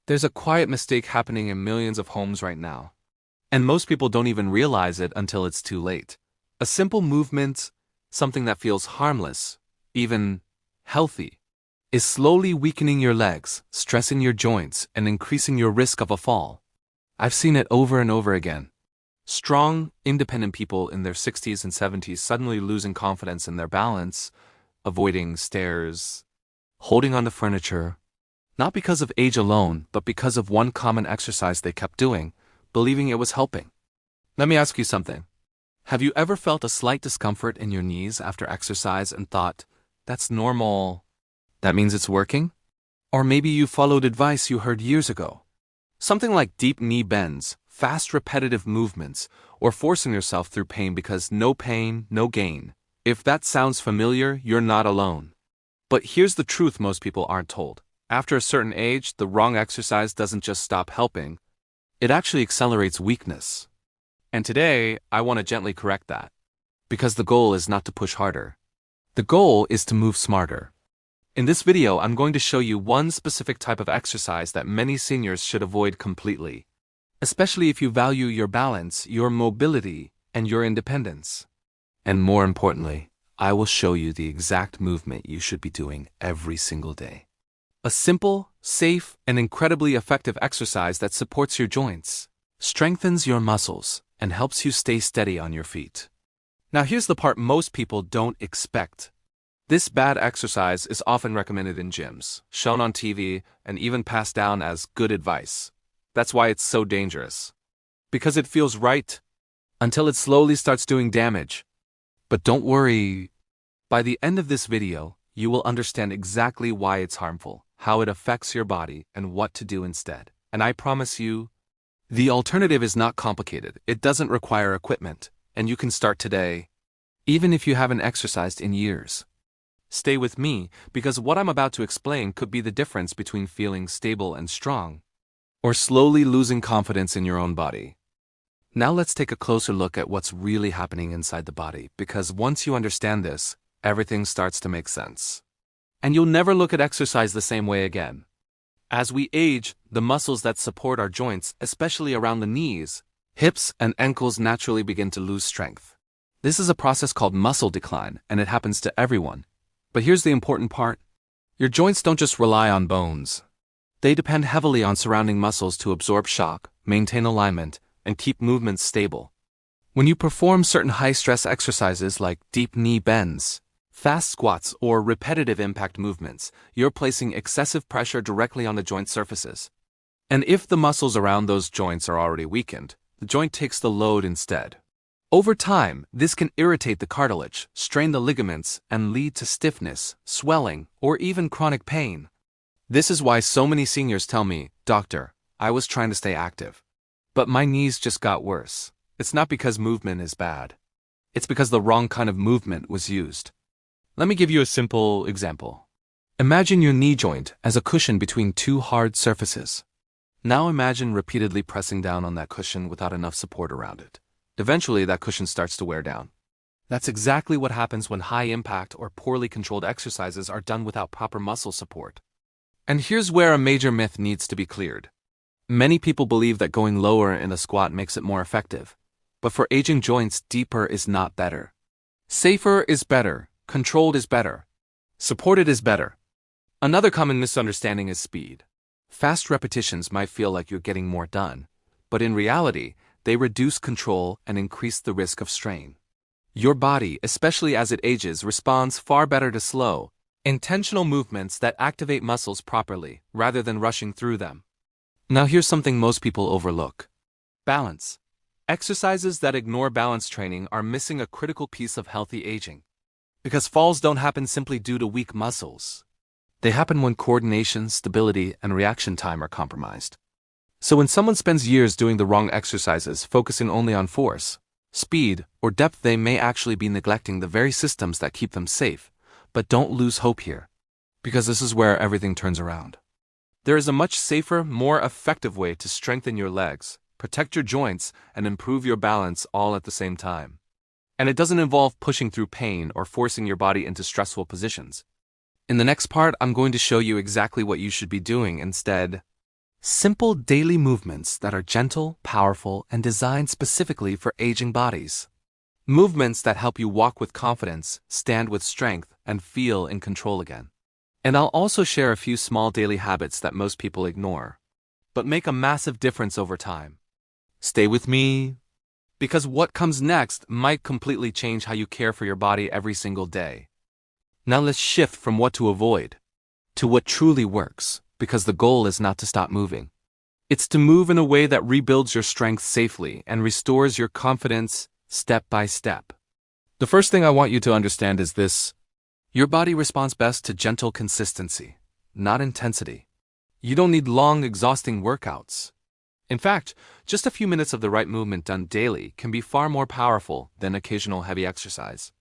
There's a quiet mistake happening in millions of homes right now, and most people don't even realize it until it's too late. A simple movement, something that feels harmless, even healthy, is slowly weakening your legs, stressing your joints, and increasing your risk of a fall. I've seen it over and over again. Strong, independent people in their 60s and 70s suddenly losing confidence in their balance, avoiding stairs, holding on to furniture, not because of age alone, but because of one common exercise they kept doing, believing it was helping. Let me ask you something. Have you ever felt a slight discomfort in your knees after exercise and thought, that's normal, that means it's working? Or maybe you followed advice you heard years ago. Something like deep knee bends, fast repetitive movements, or forcing yourself through pain because no pain, no gain. If that sounds familiar, you're not alone. But here's the truth most people aren't told. After a certain age, the wrong exercise doesn't just stop helping, it actually accelerates weakness. And today, I want to gently correct that. Because the goal is not to push harder. The goal is to move smarter. In this video, I'm going to show you one specific type of exercise that many seniors should avoid completely, especially if you value your balance, your mobility, and your independence. And more importantly, I will show you the exact movement you should be doing every single day. A simple, safe, and incredibly effective exercise that supports your joints, strengthens your muscles, and helps you stay steady on your feet. Now here's the part most people don't expect. This bad exercise is often recommended in gyms, shown on TV, and even passed down as good advice. That's why it's so dangerous. Because it feels right, until it slowly starts doing damage. But don't worry. By the end of this video, you will understand exactly why it's harmful, how it affects your body, and what to do instead. And I promise you, the alternative is not complicated. It doesn't require equipment, and you can start today, even if you haven't exercised in years. Stay with me, because what I'm about to explain could be the difference between feeling stable and strong, or slowly losing confidence in your own body. Now let's take a closer look at what's really happening inside the body, because once you understand this, everything starts to make sense. And you'll never look at exercise the same way again. As we age, the muscles that support our joints, especially around the knees, hips, and ankles naturally begin to lose strength. This is a process called muscle decline, and it happens to everyone. But here's the important part. Your joints don't just rely on bones. They depend heavily on surrounding muscles to absorb shock, maintain alignment, and keep movements stable. When you perform certain high-stress exercises like deep knee bends, fast squats, or repetitive impact movements, you're placing excessive pressure directly on the joint surfaces. And if the muscles around those joints are already weakened, the joint takes the load instead. Over time, this can irritate the cartilage, strain the ligaments, and lead to stiffness, swelling, or even chronic pain. This is why so many seniors tell me, "Doctor, I was trying to stay active, but my knees just got worse." It's not because movement is bad. It's because the wrong kind of movement was used. Let me give you a simple example. Imagine your knee joint as a cushion between two hard surfaces. Now imagine repeatedly pressing down on that cushion without enough support around it. Eventually, that cushion starts to wear down. That's exactly what happens when high-impact or poorly controlled exercises are done without proper muscle support. And here's where a major myth needs to be cleared. Many people believe that going lower in a squat makes it more effective. But for aging joints, deeper is not better. Safer is better. Controlled is better. Supported is better. Another common misunderstanding is speed. Fast repetitions might feel like you're getting more done, but in reality, they reduce control and increase the risk of strain. Your body, especially as it ages, responds far better to slow, intentional movements that activate muscles properly, rather than rushing through them. Now here's something most people overlook. Balance. Exercises that ignore balance training are missing a critical piece of healthy aging. Because falls don't happen simply due to weak muscles. They happen when coordination, stability, and reaction time are compromised. So when someone spends years doing the wrong exercises, focusing only on force, speed, or depth, they may actually be neglecting the very systems that keep them safe. But don't lose hope here, because this is where everything turns around. There is a much safer, more effective way to strengthen your legs, protect your joints, and improve your balance all at the same time. And it doesn't involve pushing through pain or forcing your body into stressful positions. In the next part, I'm going to show you exactly what you should be doing instead. Simple daily movements that are gentle, powerful, and designed specifically for aging bodies. Movements that help you walk with confidence, stand with strength, and feel in control again. And I'll also share a few small daily habits that most people ignore, but make a massive difference over time. Stay with me, because what comes next might completely change how you care for your body every single day. Now let's shift from what to avoid to what truly works, because the goal is not to stop moving. It's to move in a way that rebuilds your strength safely and restores your confidence step by step. The first thing I want you to understand is this: your body responds best to gentle consistency, not intensity. You don't need long, exhausting workouts. In fact, just a few minutes of the right movement done daily can be far more powerful than occasional heavy exercise.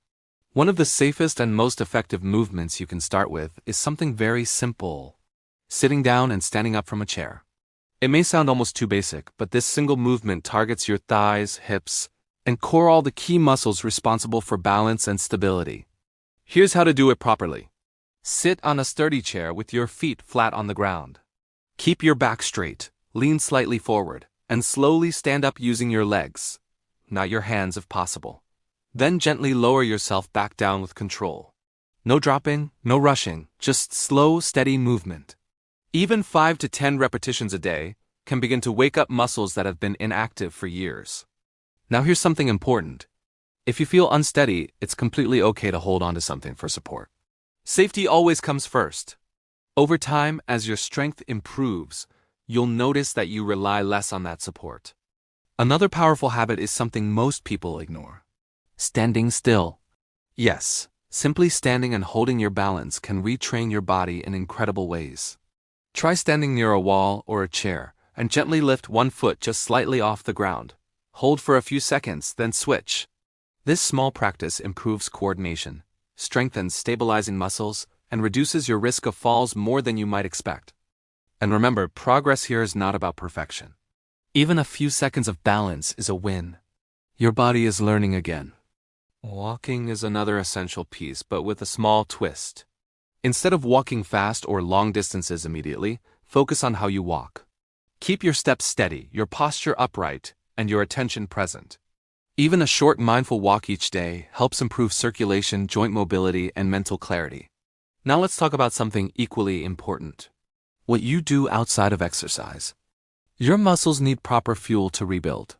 One of the safest and most effective movements you can start with is something very simple: sitting down and standing up from a chair. It may sound almost too basic, but this single movement targets your thighs, hips, and core, all the key muscles responsible for balance and stability. Here's how to do it properly. Sit on a sturdy chair with your feet flat on the ground. Keep your back straight, lean slightly forward, and slowly stand up using your legs, not your hands if possible. Then gently lower yourself back down with control. No dropping, no rushing, just slow, steady movement. Even 5 to 10 repetitions a day can begin to wake up muscles that have been inactive for years. Now here's something important. If you feel unsteady, it's completely okay to hold on to something for support. Safety always comes first. Over time, as your strength improves, you'll notice that you rely less on that support. Another powerful habit is something most people ignore: standing still. Yes, simply standing and holding your balance can retrain your body in incredible ways. Try standing near a wall or a chair and gently lift one foot just slightly off the ground. Hold for a few seconds, then switch. This small practice improves coordination, strengthens stabilizing muscles, and reduces your risk of falls more than you might expect. And remember, progress here is not about perfection. Even a few seconds of balance is a win. Your body is learning again. Walking is another essential piece, but with a small twist. Instead of walking fast or long distances immediately, focus on how you walk. Keep your steps steady, your posture upright, and your attention present. Even a short mindful walk each day helps improve circulation, joint mobility, and mental clarity. Now let's talk about something equally important: what you do outside of exercise. Your muscles need proper fuel to rebuild.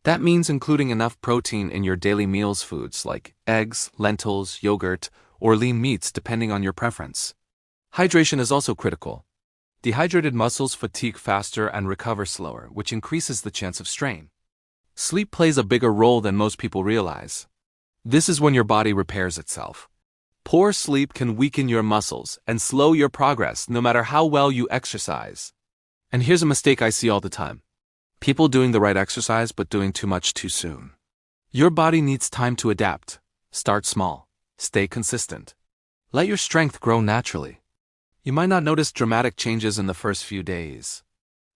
That means including enough protein in your daily meals foods like eggs, lentils, yogurt, or lean meats depending on your preference. Hydration is also critical. Dehydrated muscles fatigue faster and recover slower, which increases the chance of strain. Sleep plays a bigger role than most people realize. This is when your body repairs itself. Poor sleep can weaken your muscles and slow your progress no matter how well you exercise. And here's a mistake I see all the time: people doing the right exercise but doing too much too soon. Your body needs time to adapt. Start small. Stay consistent. Let your strength grow naturally. You might not notice dramatic changes in the first few days,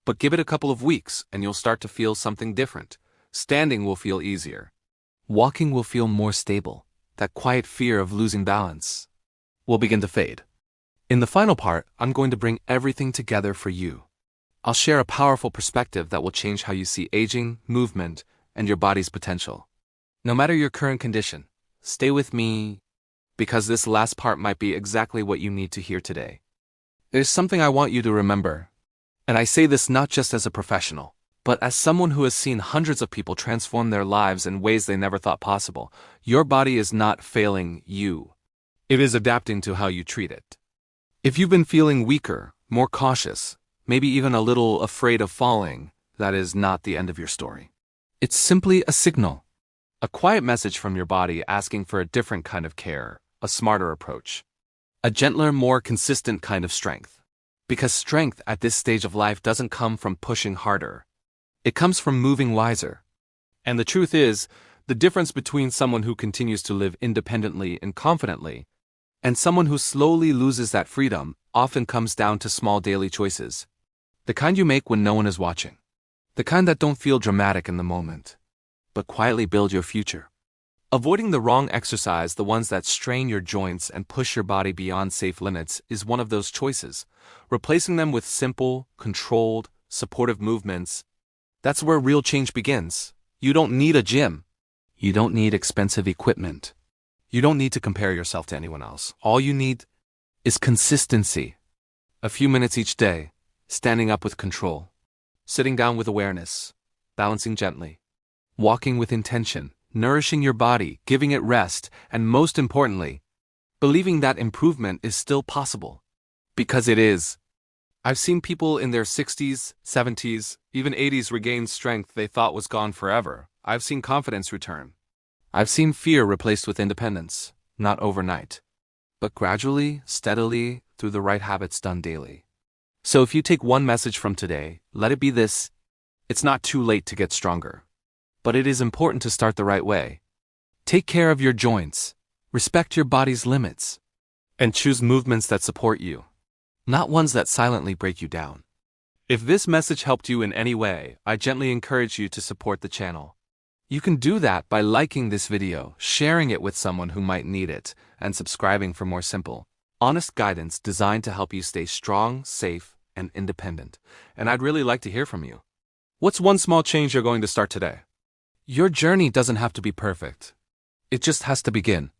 but give it a couple of weeks and you'll start to feel something different. Standing will feel easier. Walking will feel more stable. That quiet fear of losing balance will begin to fade. In the final part, I'm going to bring everything together for you. I'll share a powerful perspective that will change how you see aging, movement, and your body's potential. No matter your current condition, stay with me, because this last part might be exactly what you need to hear today. There's something I want you to remember, and I say this not just as a professional, but as someone who has seen hundreds of people transform their lives in ways they never thought possible. Your body is not failing you. It is adapting to how you treat it. If you've been feeling weaker, more cautious, maybe even a little afraid of falling, that is not the end of your story. It's simply a signal. A quiet message from your body asking for a different kind of care, a smarter approach, a gentler, more consistent kind of strength. Because strength at this stage of life doesn't come from pushing harder. It comes from moving wiser. And the truth is, the difference between someone who continues to live independently and confidently and someone who slowly loses that freedom often comes down to small daily choices. The kind you make when no one is watching. The kind that don't feel dramatic in the moment, but quietly build your future. Avoiding the wrong exercise, the ones that strain your joints and push your body beyond safe limits, is one of those choices. Replacing them with simple, controlled, supportive movements. That's where real change begins. You don't need a gym. You don't need expensive equipment. You don't need to compare yourself to anyone else. All you need is consistency. A few minutes each day, standing up with control, sitting down with awareness, balancing gently, walking with intention, nourishing your body, giving it rest, and most importantly, believing that improvement is still possible. Because it is. I've seen people in their 60s, 70s, even 80s regain strength they thought was gone forever. I've seen confidence return. I've seen fear replaced with independence, not overnight, but gradually, steadily, through the right habits done daily. So if you take one message from today, let it be this: it's not too late to get stronger. But it is important to start the right way. Take care of your joints, respect your body's limits, and choose movements that support you, not ones that silently break you down. If this message helped you in any way, I gently encourage you to support the channel. You can do that by liking this video, sharing it with someone who might need it, and subscribing for more simple, honest guidance designed to help you stay strong, safe, and independent. And I'd really like to hear from you. What's one small change you're going to start today? Your journey doesn't have to be perfect. It just has to begin.